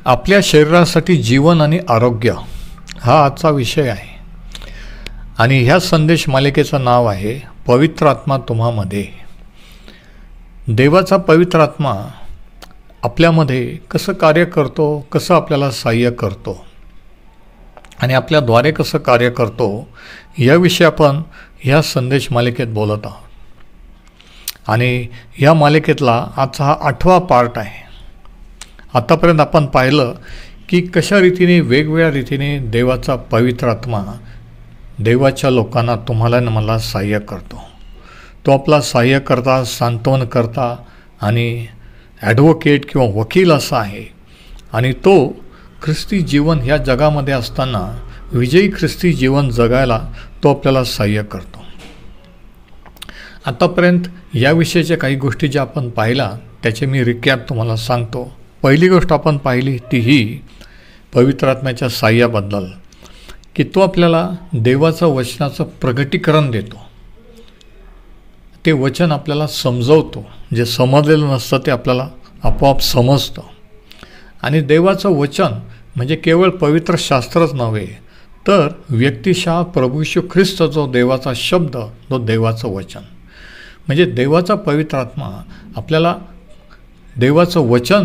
आपल्या शरीरासाठी जीवन आणि आरोग्य हा आजचा विषय आहे आणि ह्या संदेश मालिकेचं नाव आहे पवित्र आत्मा तुम्हामध्ये. देवाचा पवित्र आत्मा आपल्यामध्ये कसं कार्य करतो, कसं आपल्याला सहाय्य करतो आणि आपल्याद्वारे कसं कार्य करतो याविषयी आपण ह्या संदेश मालिकेत बोलत आहोत. आणि या मालिकेतला आजचा हा 8वा पार्ट आहे. आतापर्यंत आपण पाहिलं की कशा रीतीने वेगवेगळ्या रीतीने देवाचा पवित्र आत्मा देवाच्या लोकांना तुम्हाला आणि मला सहाय्य करतो. तो आपला सहाय्य करता, सांत्वन करता आणि ॲडव्होकेट किंवा वकील असा आहे. आणि तो ख्रिस्ती जीवन ह्या जगामध्ये असताना विजयी ख्रिस्ती जीवन जगायला तो आपल्याला सहाय्य करतो. आतापर्यंत याविषयीच्या काही गोष्टी ज्या आपण पाहिल्या त्याचे मी रिकॅप तुम्हाला सांगतो. पहिली गोष्ट आपण पाहिली ती ही पवित्र आत्म्याच्या सहाय्याबद्दल की तो आपल्याला देवाचं वचनाचं प्रगटीकरण देतो. ते वचन आपल्याला समजवतो. जे समजलेलं नसतं ते आपल्याला आपोआप समजतं. आणि देवाचं वचन म्हणजे केवळ पवित्र शास्त्रच नव्हे तर व्यक्तिशः प्रभू येशू ख्रिस्त जो देवाचा शब्द, तो देवाचं वचन म्हणजे देवाचा पवित्र आत्मा आपल्याला देवाचं वचन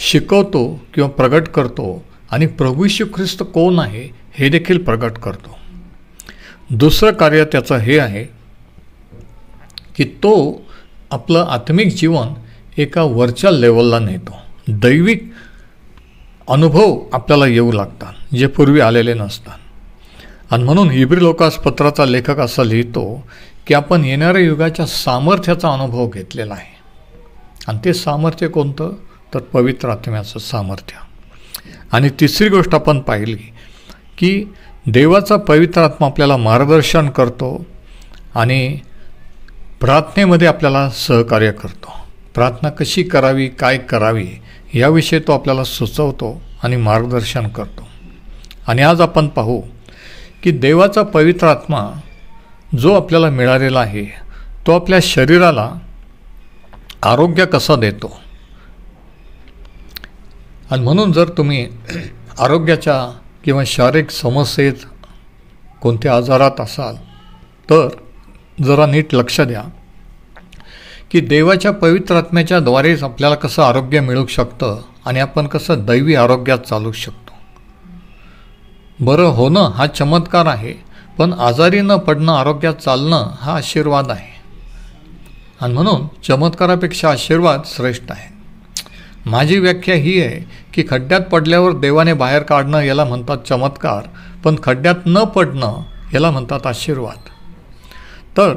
शिकवतो किंवा प्रगट करतो आणि प्रभू येशू ख्रिस्त कोण आहे हे देखील प्रगट करतो. दुसरं कार्य त्याचं हे आहे की तो आपलं आत्मिक जीवन एका वरच्या लेवलला नेतो. दैविक अनुभव आपल्याला येऊ लागतात जे पूर्वी आलेले नसतात. आणि म्हणून इब्री लोकास पत्राचा लेखक असं लिहितो की आपण येणाऱ्या युगाच्या सामर्थ्याचा अनुभव घेतलेला आहे. आणि ते सामर्थ्य कोणतं तर पवित्र आत्म्याचं सामर्थ्य. आणि तिसरी गोष्ट आपण पाहिली की देवाचा पवित्र आत्मा आपल्याला मार्गदर्शन करतो आणि प्रार्थनेमध्ये आपल्याला सहकार्य करतो. प्रार्थना कशी करावी, काय करावी याविषयी तो आपल्याला सुचवतो आणि मार्गदर्शन करतो. आणि आज आपण पाहू की देवाचा पवित्र आत्मा जो आपल्याला मिळालेला आहे तो आपल्या शरीराला आरोग्य कसं देतो. आणि म्हणून जर तुम्ही आरोग्याच्या किंवा शारीरिक समस्येत कोणत्या आजारात असाल तर जरा नीट लक्ष द्या की देवाच्या पवित्र आत्म्याच्या द्वारेच आपल्याला कसं आरोग्य मिळू शकतं आणि आपण कसं दैवी आरोग्यात चालू शकतो. बरं होणं हा चमत्कार आहे, पण आजारी न पडणं, आरोग्यात चालणं हा आशीर्वाद आहे. आणि म्हणून चमत्कारापेक्षा आशीर्वाद श्रेष्ठ आहे. माझी व्याख्या ही आहे की खड्ड्यात पडल्यावर देवाने बाहेर काढणं याला म्हणतात चमत्कार, पण खड्ड्यात न पडणं याला म्हणतात आशीर्वाद. तर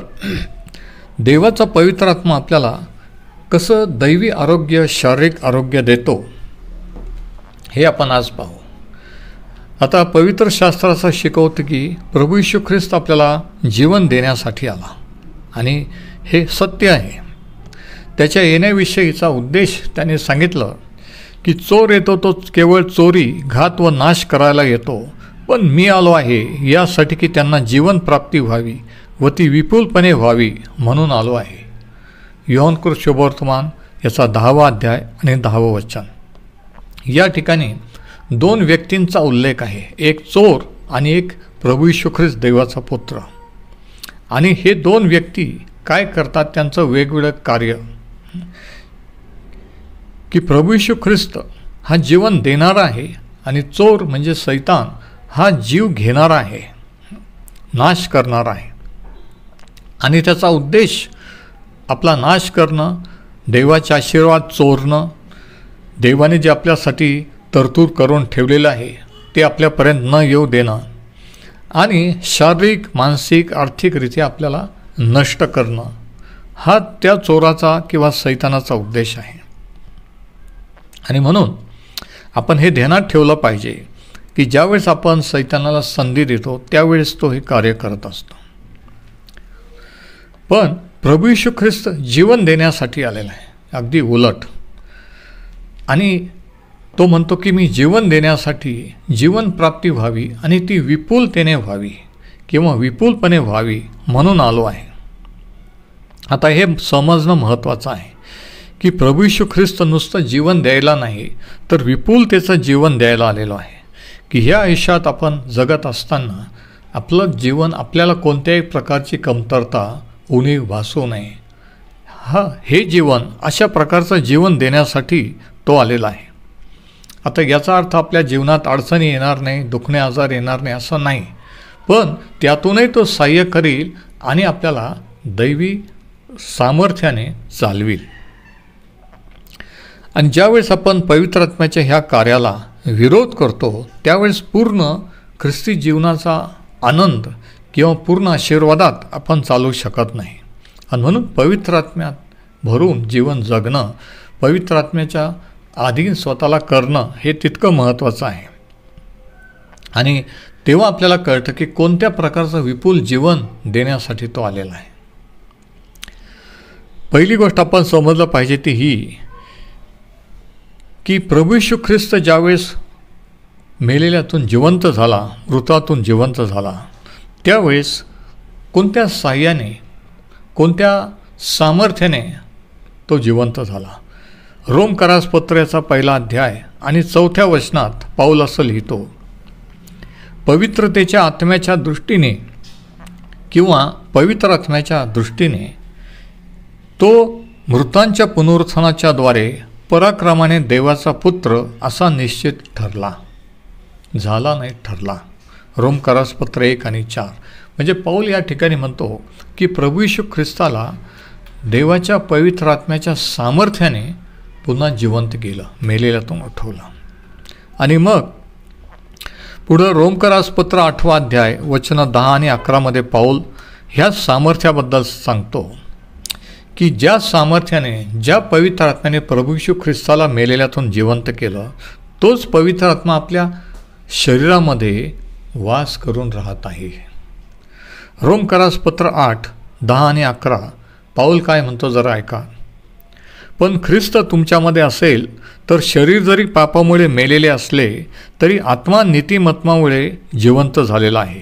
देवाचा पवित्र आत्मा आपल्याला कसं दैवी आरोग्य, शारीरिक आरोग्य देतो हे आपण आज पाहू. आता पवित्र शास्त्र असं शिकवतं की प्रभू येशू ख्रिस्त आपल्याला जीवन देण्यासाठी आला आणि हे सत्य आहे. त्याच्या येण्याविषयीचा उद्देश त्याने सांगितलं की चोर येतो तो केवळ चोरी, घात व नाश करायला येतो, पण मी आलो आहे यासाठी की त्यांना जीवन प्राप्ती व्हावी व ती विपुलपणे व्हावी म्हणून आलो आहे. योहानकृत शुभवर्तमान याचा 10वा अध्याय आणि 10वं वचन. या ठिकाणी 2 व्यक्तींचा उल्लेख आहे. एक चोर आणि एक प्रभू येशू ख्रिस्त देवाचा पुत्र. आणि हे 2 व्यक्ती काय करतात त्यांचं वेगवेगळं कार्य की प्रभू येशू ख्रिस्त हा जीवन देणारा आहे आणि चोर म्हणजे सैतान हा जीव घेणारा आहे, नाश करणारा आहे. आणि त्याचा उद्देश आपला नाश करणं, देवाचे आशीर्वाद चोरणं, देवाने जे आपल्यासाठी तरतूद करून ठेवलेलं आहे ते आपल्यापर्यंत न येऊ देणं आणि शारीरिक, मानसिक, आर्थिकरित्या आपल्याला नष्ट करणं हा त्या चोराचा किंवा सैतानाचा उद्देश आहे. आणि म्हणून आपण हे ध्यानात ठेवलं पाहिजे की ज्यावेळेस आपण सैतानाला संधी देतो त्यावेळेस तो हे कार्य करत असतो. पण प्रभू येशू ख्रिस्त जीवन देण्यासाठी आलेला आहे, अगदी उलट. आणि तो म्हणतो की मी जीवन देण्यासाठी जीवन प्राप्ती व्हावी आणि ती विपुलतेने व्हावी किंवा विपुलपणे व्हावी म्हणून आलो आहे. आता हे समजणं महत्त्वाचं आहे की प्रभू येशू ख्रिस्त नुसतं जीवन द्यायला नाही तर विपुलतेचं जीवन द्यायला आलेलो आहे, की ह्या आयुष्यात आपण जगत असताना आपलं जीवन आपल्याला कोणत्याही प्रकारची कमतरता उणीव भासू नये. हे जीवन अशा प्रकारचं जीवन देण्यासाठी तो आलेला आहे. आता याचा अर्थ आपल्या जीवनात अडचणी येणार नाही, दुखणे आजार येणार नाही असं नाही, पण त्यातूनही तो सहाय्य करील आणि आपल्याला दैवी सामर्थ्याने चालविल. आणि ज्यावेळेस आपण पवित्र आत्म्याच्या ह्या कार्याला विरोध करतो त्यावेळेस पूर्ण ख्रिस्ती जीवनाचा आनंद किंवा पूर्ण आशीर्वादात आपण चालू शकत नाही. आणि म्हणून पवित्र आत्म्यात भरून जीवन जगणं, पवित्र आत्म्याच्या अधीन स्वतःला करणं हे तितकं महत्त्वाचं आहे. आणि तेव्हा आपल्याला कळतं की कोणत्या प्रकारचं विपुल जीवन देण्यासाठी तो आलेला आहे. पहिली गोष्ट आपण समजलं पाहिजे ती ही की प्रभू येशू ख्रिस्त ज्यावेळेस मेलेल्यातून जिवंत झाला, मृतातून जिवंत झाला, त्यावेळेस कोणत्या साह्याने, कोणत्या सामर्थ्याने तो जिवंत झाला. रोमकरास पत्राचा 1 अध्याय आणि 4 वचनात पाऊल असं लिहितो, पवित्रतेच्या आत्म्याच्या दृष्टीने किंवा पवित्र आत्म्याच्या दृष्टीने तो मृतांच्या पुनरुत्थानाच्या द्वारे पराक्रमाने देवाचा पुत्र असा निश्चित ठरला, झाला नाही ठरला. रोमकरास पत्र 1 आणि 4. म्हणजे पाऊल या ठिकाणी म्हणतो की प्रभू येशू ख्रिस्ताला देवाच्या पवित्र आत्म्याच्या सामर्थ्याने पुन्हा जिवंत केलं, मेलेल्यातून उठवलं. आणि मग पुढं रोमकरास पत्र 8 अध्याय वचन 10 आणि 11 पाऊल ह्या सामर्थ्याबद्दल सांगतो की ज्या सामर्थ्याने, ज्या पवित्र आत्म्याने प्रभू येशू ख्रिस्ताला मेलेल्यातून जिवंत केलं, तोच पवित्र आत्मा आपल्या शरीरामध्ये वास करून राहत आहे. रोमकरास पत्र 8, 10 आणि 11 पाऊल काय म्हणतो जरा ऐका. पण ख्रिस्त तुमच्यामध्ये असेल तर शरीर जरी पापामुळे मेलेले असले तरी आत्मा नीतिमत्वामुळे जिवंत झालेला आहे.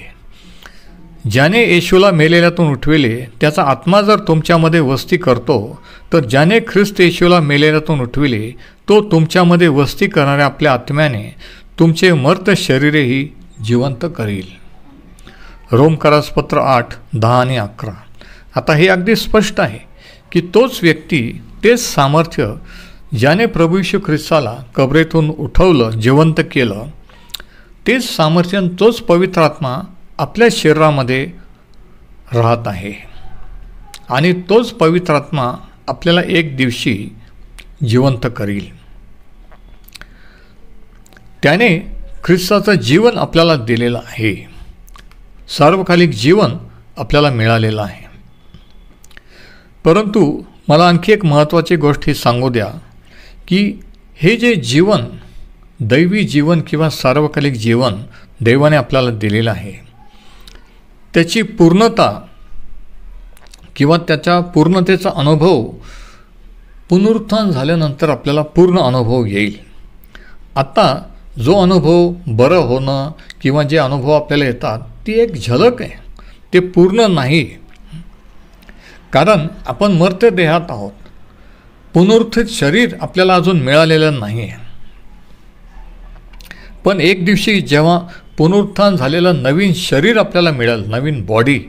ज्याने येशूला मेलेल्यातून उठविले त्याचा आत्मा जर तुमच्यामध्ये वस्ती करतो, तर ज्याने ख्रिस्त येशूला मेलेल्यातून उठविले तो तुमच्यामध्ये वस्ती करणाऱ्या आपल्या आत्म्याने तुमचे मर्त शरीरेही जिवंत करील. रोमकरास पत्र 8, 10 आणि 11. आता हे अगदी स्पष्ट आहे की तोच व्यक्ती, तेच सामर्थ्य ज्याने प्रभू येशू ख्रिस्ताला कबरेतून उठवलं, जिवंत केलं, तेच सामर्थ्य, तोच पवित्र आत्मा आपल्या शरीरामध्ये राहत आहे. आणि तोच पवित्र आत्मा आपल्याला एक दिवशी जिवंत करील. त्याने ख्रिस्ताचं जीवन आपल्याला दिलेलं आहे, सार्वकालिक जीवन आपल्याला मिळालेलं आहे. परंतु मला आणखी एक महत्त्वाची गोष्ट ही सांगू द्या की हे जे जीवन, दैवी जीवन किंवा सार्वकालिक जीवन देवाने आपल्याला दिलेलं आहे, त्याची पूर्णता किंवा त्याच्या पूर्णतेचा अनुभव पुनरुत्थान झाल्यानंतर आपल्याला पूर्ण अनुभव येईल. आता जो अनुभव बरं होणं किंवा जे अनुभव आपल्याला येतात ती एक झलक आहे, ते पूर्ण नाही. कारण आपण मर्त्य देहात आहोत, पुनरुत्थित शरीर आपल्याला अजून मिळालेलं नाही आहे. पण एक दिवशी जेव्हा पुनरुत्थान झालेलं नवीन शरीर आपल्याला मिळेल, नवीन बॉडी,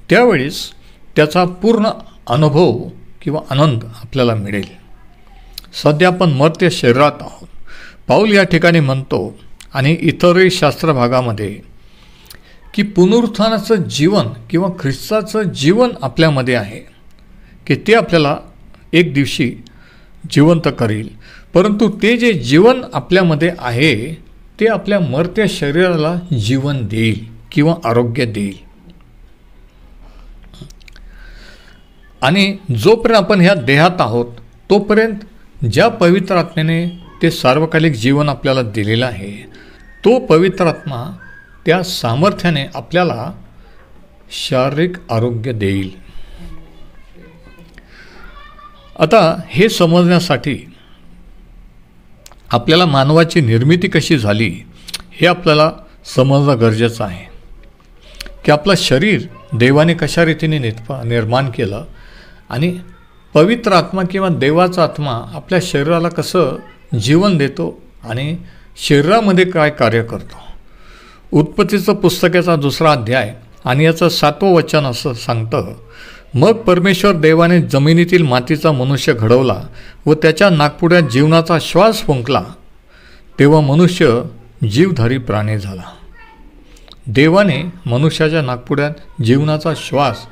त्यावेळेस त्याचा पूर्ण अनुभव किंवा आनंद आपल्याला मिळेल. सध्या आपण मर्त्य शरीरात आहोत. पाऊल या ठिकाणी म्हणतो आणि इतरही शास्त्र भागामध्ये की पुनरुत्थानाचं जीवन किंवा ख्रिस्ताचं जीवन आपल्यामध्ये आहे, की ते आपल्याला एक दिवशी जिवंत करील. परंतु ते जे जीवन आपल्यामध्ये आहे ते आपल्या मर्त्य शरीराला जीवन देईल किंवा आरोग्य देईल. आणि जोपर्यंत आपण ह्या देहात आहोत तोपर्यंत ज्या पवित्र आत्म्याने ते सार्वकालिक जीवन आपल्याला दिलेलं आहे, तो पवित्र आत्मा त्या सामर्थ्याने आपल्याला शारीरिक आरोग्य देईल. आता हे समजण्यासाठी आपल्याला मानवाची निर्मिती कशी झाली हे आपल्याला समजणं गरजेचं आहे, की आपलं शरीर देवाने कशा रीतीने निर्माण केलं आणि पवित्र आत्मा किंवा देवाचा आत्मा आपल्या शरीराला कसं जीवन देतो आणि शरीरामध्ये काय कार्य करतो. उत्पत्तीचं पुस्तकाचा 2रा अध्याय आणि याचं 7वं वचन असं सांगतं, मग परमेश्वर देवाने जमिनीतील मातीचा मनुष्य घडवला व त्याच्या नाकपुड्यात जीवनाचा श्वास फुंकला, तेव्हा मनुष्य जीवधारी प्राणी झाला. देवाने मनुष्याच्या नाकपुड्यात जीवनाचा श्वास,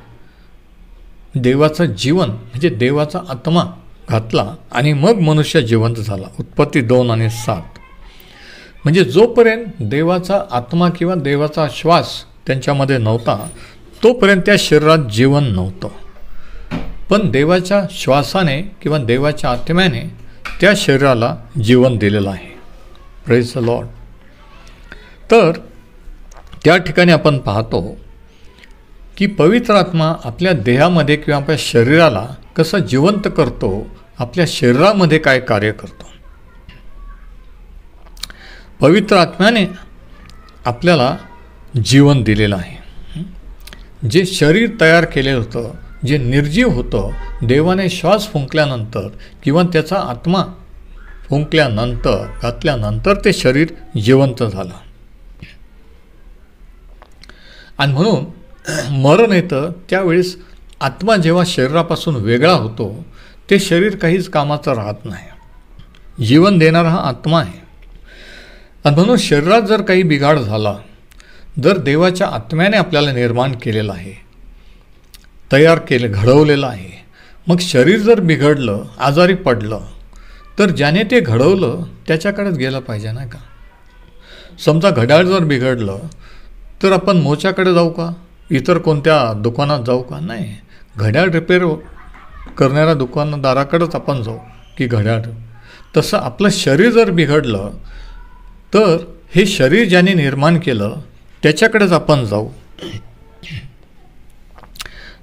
देवाचं जीवन म्हणजे देवाचा आत्मा घातला आणि मग मनुष्य जिवंत झाला. उत्पत्ती 2 आणि 7. म्हणजे जोपर्यंत देवाचा आत्मा किंवा देवाचा श्वास त्यांच्यामध्ये नव्हता तोपर्यंत त्या शरीरात जीवन नव्हतं. पण देवाच्या श्वासाने किंवा देवाच्या आत्म्याने त्या शरीराला जीवन दिलेलं आहे. Praise the Lord. तर त्या ठिकाणी आपण पाहतो की पवित्र आत्मा आपल्या देहामध्ये किंवा आपल्या शरीराला कसं जिवंत करतो, आपल्या शरीरामध्ये काय कार्य करतो. पवित्र आत्म्याने आपल्याला जीवन दिलेलं आहे. जे शरीर तयार केलेलं होतं, जे निर्जीव होतं, देवाने श्वास फुंकल्यानंतर किंवा त्याचा आत्मा फुंकल्यानंतर घातल्यानंतर ते शरीर जिवंत झालं. आणि म्हणून मरण येतं त्यावेळेस आत्मा जेव्हा शरीरापासून वेगळा होतो ते शरीर काहीच कामाचं राहत नाही. जीवन देणारा हा आत्मा आहे. आणि म्हणून शरीरात जर काही बिघाड झाला, जर देवाच्या आत्म्याने आपल्याला निर्माण केलेलं आहे, तयार केलं, घडवलेलं आहे, मग शरीर जर बिघडलं, आजारी पडलं, तर ज्याने ते घडवलं त्याच्याकडेच गेलं पाहिजे नाही का. समजा घड्याळ जर बिघडलं तर आपण मोच्याकडे जाऊ का, इतर कोणत्या दुकानात जाऊ का? नाही, घड्याळ रिपेअर करणाऱ्या दुकानदाराकडेच आपण जाऊ की घड्याळ. तसं आपलं शरीर जर बिघडलं तर हे शरीर ज्याने निर्माण केलं त्याच्याकडेच आपण जाऊ.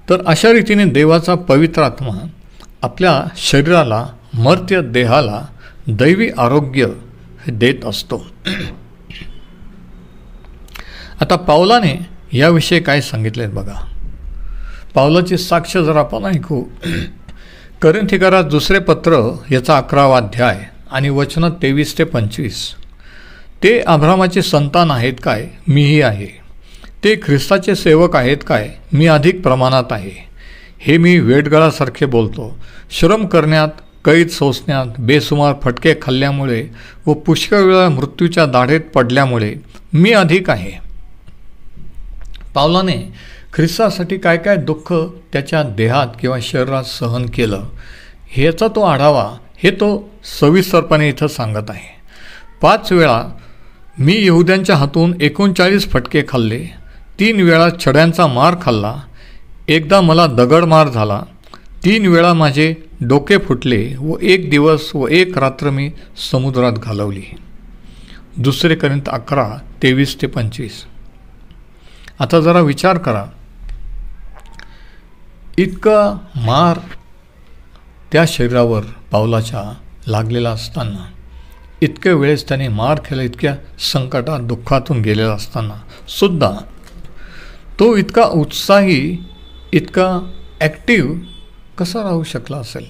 तर अशा रीतीने देवाचा पवित्र आत्मा आपल्या शरीराला, मर्त्य देहाला दैवी आरोग्य हे देत असतो. आता पावलाने याविषयी काय सांगितले बघा. पावलाची साक्ष जर आपण ऐकू. कोरिन्थीकरास 2 पत्र याचा 11वा अध्याय आणि वचन 23 ते 25. ते अब्रामाचे संतान आहेत काय? मीही आहे. ते ख्रिस्ताचे सेवक आहेत काय? मी अधिक प्रमाणात आहे. हे मी वेडगळासारखे बोलतो. श्रम करण्यात, कैद सोसण्यात, बेसुमार फटके खाल्ल्यामुळे व पुष्कळ वेळा मृत्यूच्या दाढेत पडल्यामुळे मी अधिक आहे. पावलाने ख्रिस्तासाठी काय काय दुःख त्याच्या देहात किंवा शरीरात सहन केलं ह्याचा तो आढावा हे तो सविस्तरपणे इथं सांगत आहे. 5 वेळा मी यहुद्यांच्या हातून 39 फटके खाल्ले, 3 वेळा छड्यांचा मार खाल्ला, एकदा मला दगडमार झाला, 3 वेळा माझे डोके फुटले व 1 दिवस व 1 रात्र मी समुद्रात घालवली. 2 कोरिन्थ 11 23 ते 25. आता जरा विचार करा, इतका मार त्या शरीरावर पावलाच्या लागलेला असताना, इतक्या वेळेस त्याने मार केला, इतक्या संकटात दुःखातून गेलेला असताना सुद्धा तो इतका उत्साही, इतका ॲक्टिव्ह कसा राहू शकला असेल?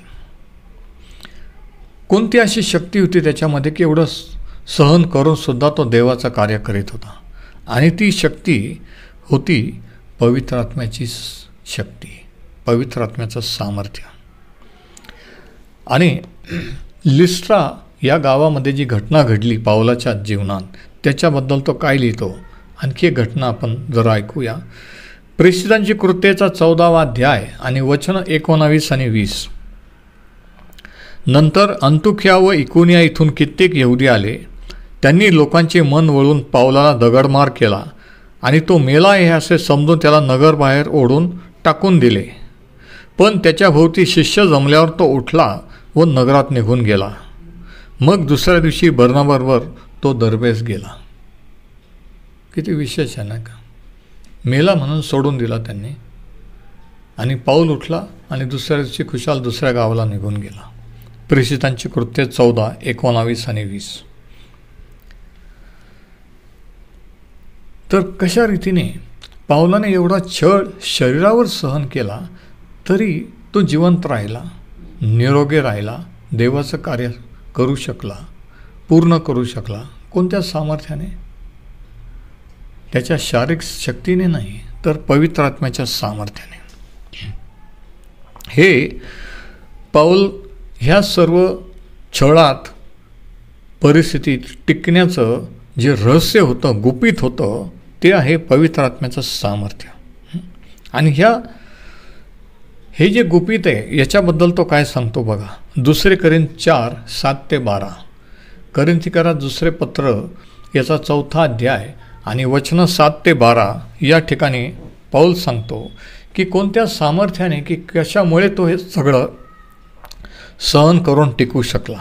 कोणती अशी शक्ती होती त्याच्यामध्ये की एवढं सहन करून सुद्धा तो देवाचं कार्य करीत होता? आणि ती शक्ती होती पवित्र आत्म्याची शक्ती, पवित्र आत्म्याचं सामर्थ्य. आणि लिस्ट्रा या गावामध्ये जी घटना घडली पावलाच्या जीवनात, त्याच्याबद्दल तो काय लिहितो? आणखी एक घटना आपण जरा ऐकूया. प्रेषितांची कृत्याचा 14वा अध्याय आणि वचन 19 आणि 20. नंतर अंतुखिया व इकोनिया इथून कित्येक यहुदी आले. त्यांनी लोकांचे मन वळून पावलाला दगडमार केला आणि तो मेला आहे असे समजून त्याला नगरबाहेर ओढून टाकून दिले. पण त्याच्या भोवती शिष्य जमल्यावर तो उठला व नगरात निघून गेला. मग दुसऱ्या दिवशी बर्नबाबरोबर तो दरबेस गेला. किती विशेष आहे ना का? मेला म्हणून सोडून दिला त्यांनी आणि पाऊल उठला आणि दुसऱ्या दिवशी खुशाल दुसऱ्या गावाला निघून गेला. प्रेषितांची कृत्ये 14, 19 आणि 20. तर कशा रीतीने पावलाने एवढा छळ शरीरावर सहन केला तरी तो जिवंत राहिला. निरोगी राहिला, देवाचं कार्य करू शकला, पूर्ण करू शकला? कोणत्या सामर्थ्याने? त्याच्या शारीरिक शक्तीने नाही, तर पवित्र आत्म्याच्या सामर्थ्याने. हे पाऊल ह्या सर्व छळात परिस्थितीत टिकण्याचं जे रहस्य होतं, गुपित होतं, ते आहे पवित्र आत्म्याचं सामर्थ्य. आणि हे जे गुपित आहे याच्याबद्दल तो काय सांगतो बघा. 2 कोरिंथ 4:7-12. कोरिंथीकरास दुसरे पत्र याचा 4था अध्याय आणि वचनं 7-12 या ठिकाणी पाऊल सांगतो की कोणत्या सामर्थ्याने, की कशामुळे तो हे सगळं सहन करून टिकू शकला.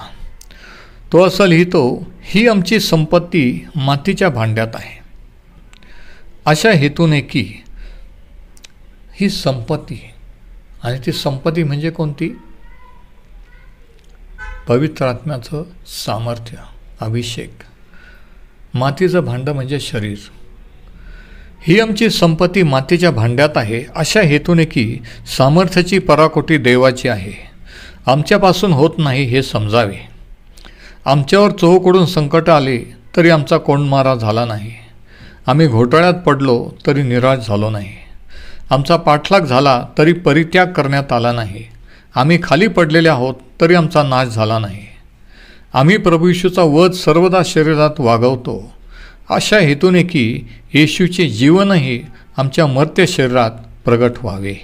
तो असं लिहितो, ही आमची संपत्ती मातीच्या भांड्यात आहे, अशा हेतूने की ही संपत्ती, आणि ती संपत्ती म्हणजे कोणती? पवित्र आत्म्याचं सामर्थ्य, अभिषेक. मातीचं भांडं म्हणजे शरीर. ही आमची संपत्ती मातीच्या भांड्यात आहे, अशा हेतूने की सामर्थ्याची पराकोटी देवाची आहे, आमच्यापासून होत नाही हे समजावे. आमच्यावर चोहोकडून संकट आले तरी आमचा कोंडमारा झाला नाही. आम्ही घोटाळ्यात पडलो तरी निराश झालो नाही. आमचा पाठलाग झाला तरी परित्याग करण्यात आला नाही. आम्ही खाली पडलेले आहोत तरी आमचा नाश झाला नाही. आम्ही प्रभू येशूचा वध सर्वदा शरीरात वागवतो, अशा हेतूने की येशूचे जीवनही आमच्या मर्त्य शरीरात प्रगट व्हावे.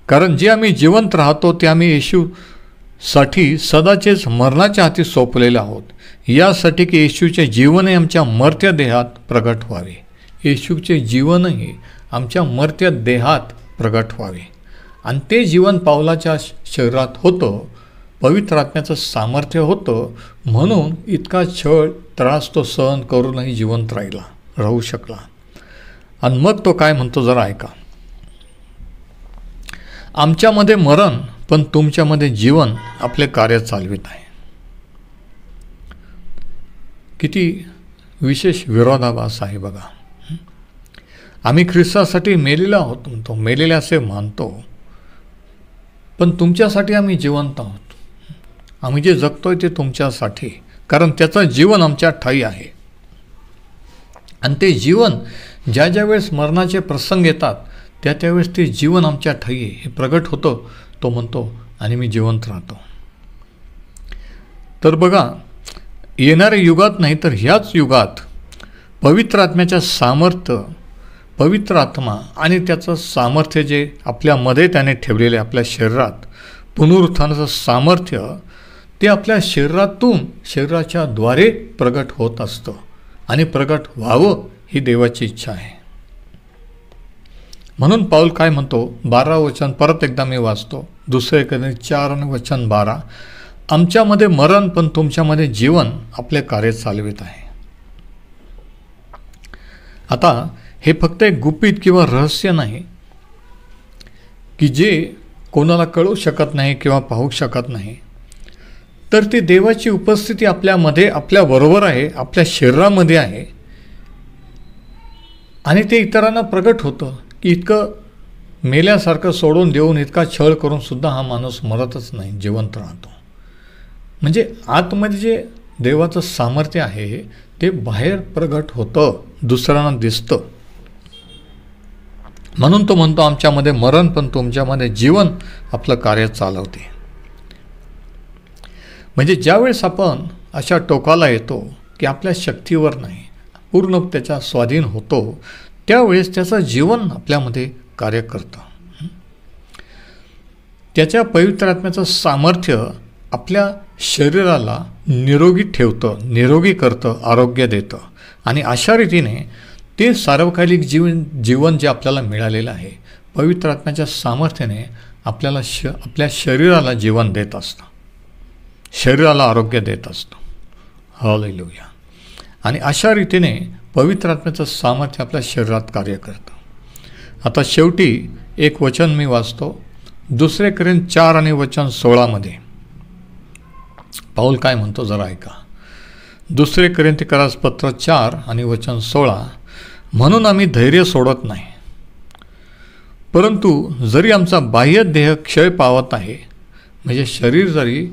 कारण जे आम्ही जिवंत राहतो ते आम्ही येशूसाठी सदाचेच मरणाच्या हाती सोपलेले आहोत, यासाठी की येशूचे जीवनही आमच्या मर्त्य देहात प्रगट व्हावे. येशूचे जीवनही आमच्या मर्त्य देहात प्रगट व्हावे. आणि ते जीवन पावलाच्या शरीरात होतं, पवित्र आत्म्याचं सामर्थ्य होतं, म्हणून इतका छळ त्रास तो सहन करूनही जिवंत राहू शकला. आणि मग तो काय म्हणतो जरा ऐका. आमच्यामध्ये मरण पण तुमच्यामध्ये जीवन आपले कार्य चालवित आहे. किती विशेष विरोधाभास आहे बघा. आम्ही ख्रिस्तासाठी मेलेलो आहोत म्हणतो, मेलेले असे मानतो, पण तुमच्यासाठी आम्ही जिवंत आहोत. आम्ही जे जगतोय ते तुमच्यासाठी, कारण त्याचं जीवन आमच्या ठायी आहे. आणि ते जीवन ज्या वेळेस मरणाचे प्रसंग येतात त्यावेळेस ते जीवन आमच्या ठायी आहे हे प्रगट होतं. तो म्हणतो आणि मी जिवंत राहतो. तर बघा, येणाऱ्या युगात नाही तर ह्याच युगात पवित्र आत्म्याच्या सामर्थ्य, पवित्र आत्मा आणि त्याचं सामर्थ्य जे आपल्यामध्ये त्याने ठेवलेले, आपल्या शरीरात पुनरुत्थानाचं सामर्थ्य, ते आपल्या शरीरातून, शरीराच्या द्वारे प्रगट होत असतं. आणि प्रगट व्हावं ही देवाची इच्छा आहे. म्हणून पाऊल काय म्हणतो, 12 वचन परत एकदा मी वाचतो. 2 कोरिंथ 4:12. आमच्यामध्ये मरण पण तुमच्यामध्ये जीवन आपले कार्य चालवित आहे. आता हे फक्त एक गुपित किंवा रहस्य नाही की जे कोणाला कळू शकत नाही किंवा पाहू शकत नाही, तर ती देवाची उपस्थिती आपल्यामध्ये, आपल्याबरोबर आहे, आपल्या शरीरामध्ये आहे. आणि ते इतरांना प्रगट होतं की इतकं मेल्यासारखं सोडून देऊन इतका छळ करून सुद्धा हा माणूस मरतच नाही, जिवंत राहतो. म्हणजे आतमध्ये जे देवाचं सामर्थ्य आहे ते बाहेर प्रगट होतं, दुसऱ्यांना दिसतं. म्हणून तो म्हणतो आमच्यामध्ये मरण पण तुमच्यामध्ये जीवन आपलं कार्य चालवते. म्हणजे ज्यावेळेस आपण अशा टोकाला येतो की आपल्या शक्तीवर नाही, पूर्ण त्याच्या स्वाधीन होतो, त्यावेळेस त्याचं जीवन आपल्यामध्ये कार्य करतं. त्याच्या पवित्र आत्म्याचं सामर्थ्य आपल्या शरीराला निरोगी ठेवतं, निरोगी करतं, आरोग्य देतं. आणि अशा रीतीने ते सार्वकालिक जीवन जे आपल्याला मिळालेलं आहे, पवित्र आत्म्याच्या सामर्थ्याने आपल्याला आपल्या शरीराला जीवन देत असतं, शरीराला आरोग्य देत असतं. हालेलुया. आणि अशा रीतीने पवित्र आत्म्याचं सामर्थ्य आपल्या शरीरात कार्य करतं. आता शेवटी एक वचन मी वाचतो. 2 कोरिंथ 4:16 पाऊल काय म्हणतो जरा ऐका. 2 कोरिंथीकरास पत्र 4:16. म्हणून आम्ही धैर्य सोडत नाही, परंतु जरी आमचा बाह्य देह क्षय पावत आहे म्हणजे शरीर जरी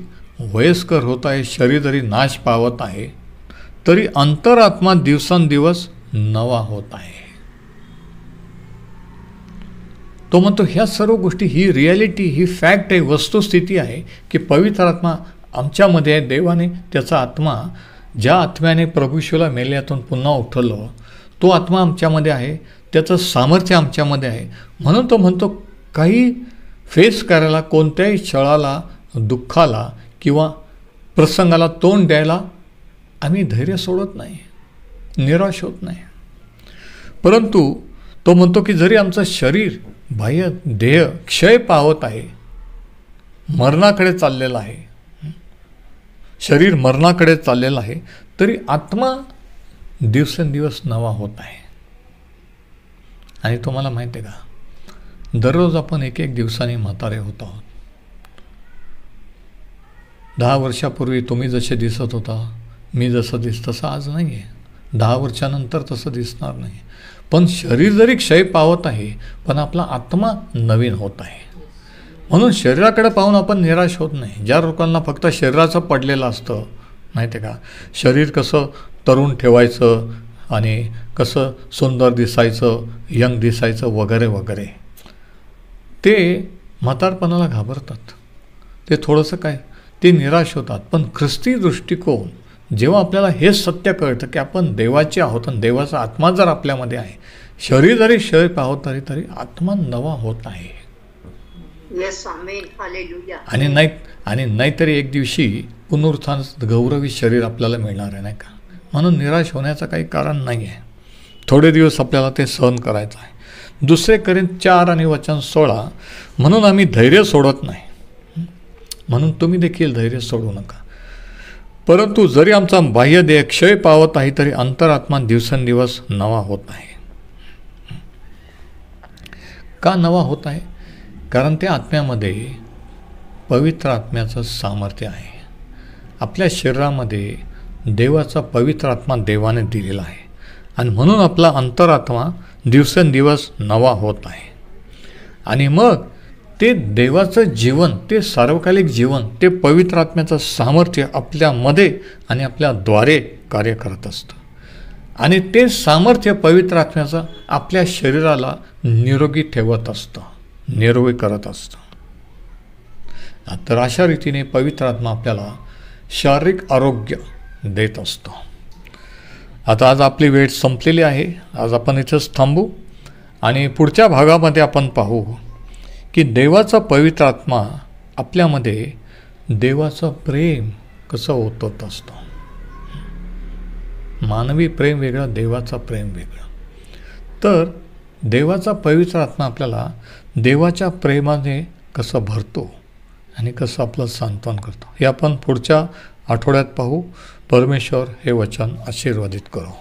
वयस्कर होत आहे, शरीर जरी नाश पावत आहे, तरी अंतरात्मा दिवसेंदिवस नवा होत आहे. तो म्हणतो ह्या सर्व गोष्टी, ही रिॲलिटी, ही फॅक्ट आहे, वस्तुस्थिती आहे की पवित्र आत्मा आमच्यामध्ये आहे. देवाने त्याचा आत्मा, ज्या आत्म्याने प्रभू येशूला मेल्यातून पुन्हा उठवलं, तो आत्मा आमच्यामध्ये आहे, त्याचं सामर्थ्य आमच्यामध्ये आहे. म्हणून तो म्हणतो काही फेस करायला, कोणत्याही छळाला, दुःखाला किंवा प्रसंगाला तोंड द्यायला आम्ही धैर्य सोडत नाही, निराश होत नाही. परंतु तो म्हणतो की जरी आमचं शरीर, बाह्य देह क्षय पावत आहे, मरणाकडे चाललेलं आहे, शरीर मरणाकडे चाललेलं आहे, तरी आत्मा दिवसेंदिवस नवा होत आहे. आणि तुम्हाला माहिती आहे का, दररोज आपण एक एक दिवसांनी म्हातारे होत आहोत. 10 वर्षापूर्वी तुम्ही जसे दिसत होता, मी जसं तसं आज नाही आहे. 10 वर्षानंतर तसं दिसणार नाही. पण शरीर जरी क्षय पावत आहे, पण आपला आत्मा नवीन होत आहे. म्हणून शरीराकडे पाहून आपण निराश होत नाही. ज्या लोकांना फक्त शरीराचं पडलेलं असतं, माहिती आहे का, शरीर कसं तरुण ठेवायचं आणि कसं सुंदर दिसायचं, यंग दिसायचं वगैरे वगैरे, ते म्हातारपणाला घाबरतात. ते थोडंसं काय, ते निराश होतात. पण ख्रिस्ती दृष्टिकोन, जेव्हा आपल्याला हे सत्य कळतं की आपण देवाचे आहोत आणि देवाचा आत्मा जर आपल्यामध्ये आहे, शरीर जरी क्षय पावत तरी आत्मा नवा होत आहे. आणि नाहीतरी एक दिवशी पुनरुत्थान गौरवी शरीर आपल्याला मिळणार आहे, नाही का. म्हणून निराश होण्याचं काही कारण नाही आहे. थोडे दिवस आपल्याला ते सहन करायचं आहे. 2 कोरिंथ 4 आणि वचन 16, म्हणून आम्ही धैर्य सोडत नाही. म्हणून तुम्ही देखील धैर्य सोडू नका. परंतु जरी आमचा बाह्य देह क्षय पावत आहे, तरी अंतरात्मा दिवसेंदिवस नवा होत आहे. का नवा होत आहे? कारण त्या आत्म्यामध्ये पवित्र आत्म्याचं सामर्थ्य आहे. आपल्या शरीरामध्ये देवाचा पवित्र आत्मा देवाने दिलेला आहे, आणि म्हणून आपला अंतरात्मा दिवसेंदिवस नवा होत आहे. आणि मग ते देवाचं जीवन, ते सार्वकालिक जीवन, ते पवित्र आत्म्याचं सामर्थ्य आपल्यामध्ये आणि आपल्याद्वारे कार्य करत असतं. आणि ते सामर्थ्य पवित्र आत्म्याचं आपल्या शरीराला निरोगी ठेवत असतं, निरोगी करत असतं. तर अशा रीतीने पवित्र आत्मा आपल्याला शारीरिक आरोग्य देत असतो. आता आज आपली वेळ संपलेली आहे. आज आपण इथंच थांबू आणि पुढच्या भागामध्ये आपण पाहू की देवाचा पवित्र आत्मा आपल्यामध्ये देवाचं प्रेम कसं ओतत असतो. मानवी प्रेम वेगळं, देवाचा प्रेम वेगळं. तर देवाचा पवित्र आत्मा आपल्याला देवाच्या प्रेमाने कसं भरतो आणि कसं आपलं सांत्वन करतो, हे आपण पुढच्या आठवड्यात पाहू. परमेश्वर हे वचन आशीर्वादित करो.